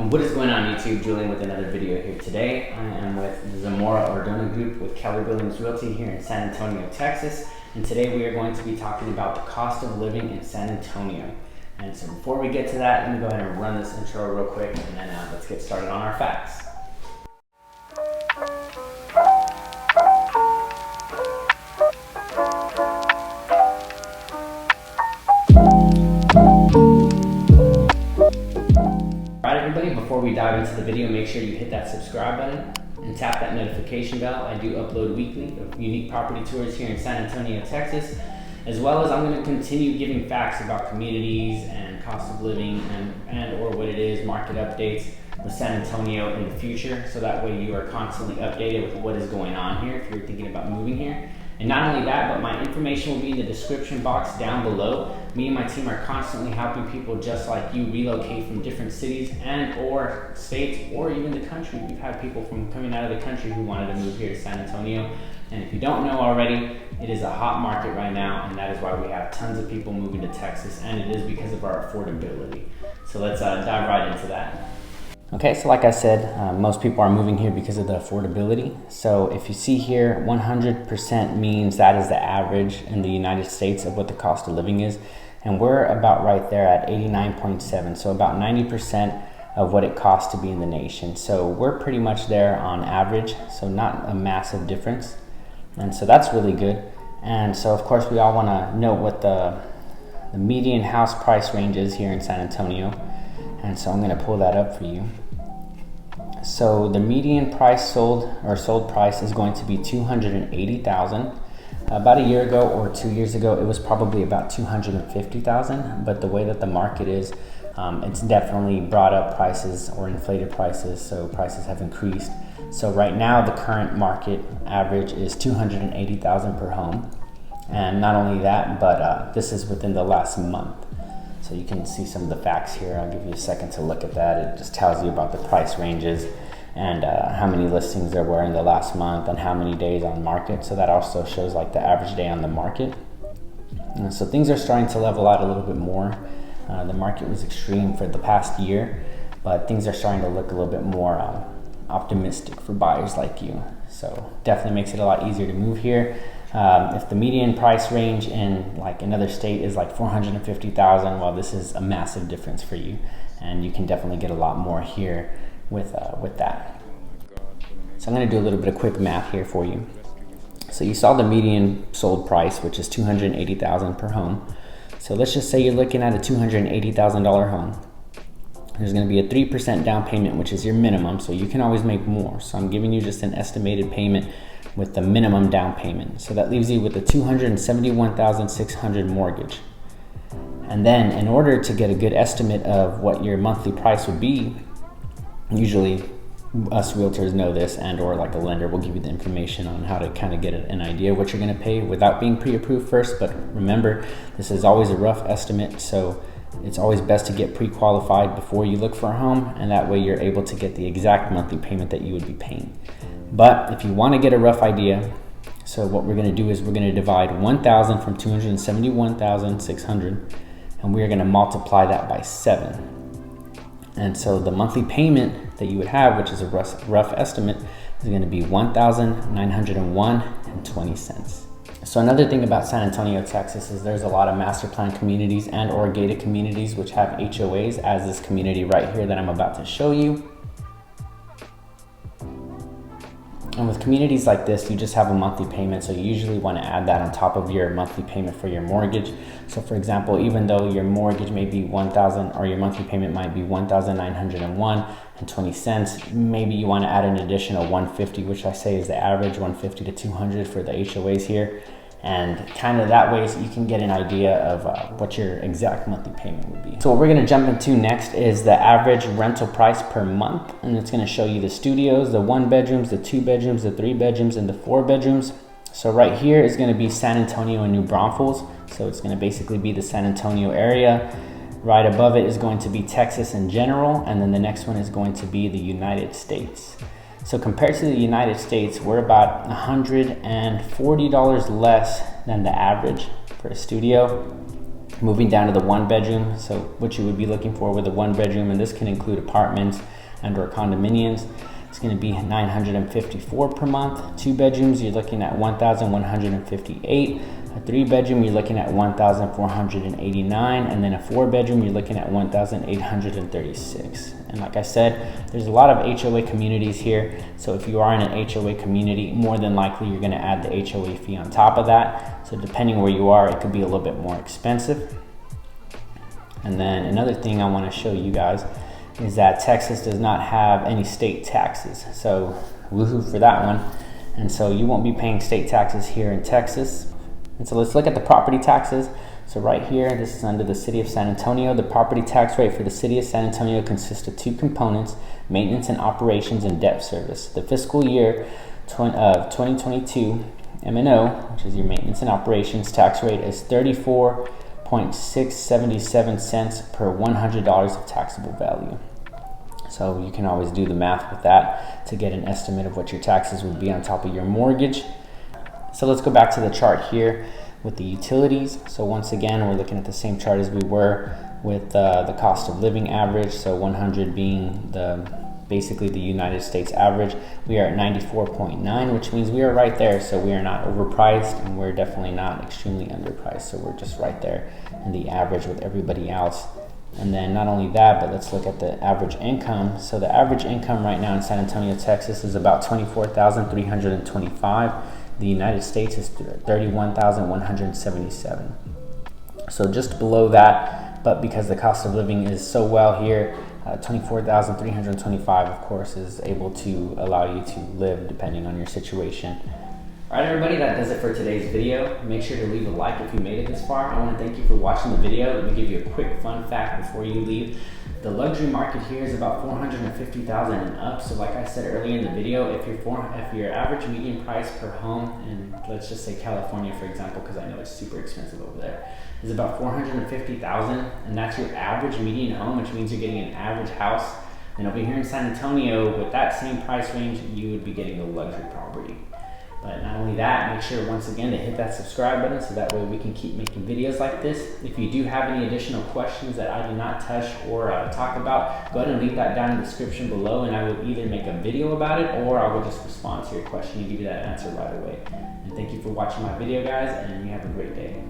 And what is going on YouTube? Julian with another video here today. I am with the Zamora Ordona Group with Keller Williams Realty here in San Antonio, Texas. And today we are going to be talking about the cost of living in San Antonio. And so before we get to that, let me go ahead and run this intro real quick and then let's get started on our facts. Before we dive into the video, make sure you hit that subscribe button and tap that notification bell. I do upload weekly of unique property tours here in San Antonio, Texas, as well as I'm going to continue giving facts about communities and cost of living and or what it is, market updates with San Antonio in the future, so that way you are constantly updated with what is going on here if you're thinking about moving here. And not only that, but my information will be in the description box down below. Me and my team are constantly helping people just like you relocate from different cities and or states or even the country. We've had people from coming out of the country who wanted to move here to San Antonio. And if you don't know already, it is a hot market right now, and that is why we have tons of people moving to Texas, and it is because of our affordability. So let's dive right into that. Okay, so like I said, most people are moving here because of the affordability. So if you see here, 100% means that is the average in the United States of what the cost of living is. And we're about right there at 89.7, so about 90% of what it costs to be in the nation. So we're pretty much there on average, so not a massive difference. And so that's really good. And so of course we all wanna know what the median house price range is here in San Antonio. And so I'm going to pull that up for you. So the median price sold price is going to be $280,000. About a year ago or 2 years ago, it was probably about $250,000. But the way that the market is, it's definitely brought up prices or inflated prices. So prices have increased. So right now, the current market average is $280,000 per home. And not only that, but this is within the last month. So you can see some of the facts here. I'll give you a second to look at that. It just tells you about the price ranges and how many listings there were in the last month and how many days on market. So that also shows like the average day on the market. And so things are starting to level out a little bit more. The market was extreme for the past year, but things are starting to look a little bit more optimistic for buyers like you. So definitely makes it a lot easier to move here. If the median price range in like another state is like $450,000, well, this is a massive difference for you, and you can definitely get a lot more here with that. So I'm going to do a little bit of quick math here for you. So you saw the median sold price, which is $280,000 per home. So let's just say you're looking at a $280,000 home. There's going to be a 3% down payment, which is your minimum, so you can always make more. So I'm giving you just an estimated payment with the minimum down payment. So that leaves you with a $271,600 mortgage. And then in order to get a good estimate of what your monthly price would be, usually us realtors know this, and or like a lender will give you the information on how to kind of get an idea of what you're going to pay without being pre-approved first. But remember, this is always a rough estimate, so it's always best to get pre-qualified before you look for a home, and that way you're able to get the exact monthly payment that you would be paying. But if you want to get a rough idea, so what we're going to do is we're going to divide 1,000 from 271,600, and we're going to multiply that by 7. And so the monthly payment that you would have, which is a rough estimate, is going to be $1,901.20. So another thing about San Antonio, Texas is there's a lot of master plan communities and or gated communities which have HOAs, as this community right here that I'm about to show you. And with communities like this, you just have a monthly payment, so you usually want to add that on top of your monthly payment for your mortgage. So for example, even though your mortgage may be $1,000 or your monthly payment might be $1,901.20, maybe you want to add an additional $150, which I say is the average, $150 to $200 for the HOAs here. And kind of that way so you can get an idea of what your exact monthly payment would be. So what we're going to jump into next is the average rental price per month, and it's going to show you the studios, the 1 bedrooms, the 2 bedrooms, the 3 bedrooms, and the 4 bedrooms. So right here is going to be San Antonio and New Braunfels, so it's going to basically be the San Antonio area. Right above it is going to be Texas in general, and then the next one is going to be the United States. So compared to the United States, we're about $140 less than the average for a studio. Moving down to the 1 bedroom, so what you would be looking for with a 1 bedroom, and this can include apartments and or condominiums, it's going to be $954 per month. 2 bedrooms, you're looking at $1,158. A 3 bedroom, you're looking at $1,489, and then a 4 bedroom, you're looking at $1,836. And like I said, there's a lot of HOA communities here, so if you are in an HOA community, more than likely you're going to add the HOA fee on top of that. So depending where you are, it could be a little bit more expensive. And then another thing I want to show you guys is that Texas does not have any state taxes, so woohoo for that one. And so you won't be paying state taxes here in Texas. And so let's look at the property taxes. So right here, this is under the city of San Antonio. The property tax rate for the city of San Antonio consists of 2 components: maintenance and operations and debt service. The fiscal year of 2022 M&O, which is your maintenance and operations tax rate, is 34.677 cents per $100 of taxable value. So you can always do the math with that to get an estimate of what your taxes would be on top of your mortgage. So let's go back to the chart here with the utilities. So once again, we're looking at the same chart as we were with the cost of living average. So 100 being basically the United States average. We are at 94.9, which means we are right there. So we are not overpriced, and we're definitely not extremely underpriced. So we're just right there in the average with everybody else. And then not only that, but let's look at the average income. So the average income right now in San Antonio, Texas is about $24,325. The United States is $31,177. So just below that, but because the cost of living is so well here, $24,325 of course is able to allow you to live depending on your situation. Alright everybody, that does it for today's video. Make sure to leave a like if you made it this far. I want to thank you for watching the video. Let me give you a quick fun fact before you leave. The luxury market here is about $450,000 and up. So like I said earlier in the video, if your average median price per home, and let's just say California for example, because I know it's super expensive over there, is about $450,000, and that's your average median home, which means you're getting an average house. And over here in San Antonio, with that same price range, you would be getting a luxury property. But not only that, make sure once again to hit that subscribe button so that way we can keep making videos like this. If you do have any additional questions that I did not touch or talk about, go ahead and leave that down in the description below, and I will either make a video about it or I will just respond to your question and give you that answer right away. And thank you for watching my video, guys, and you have a great day.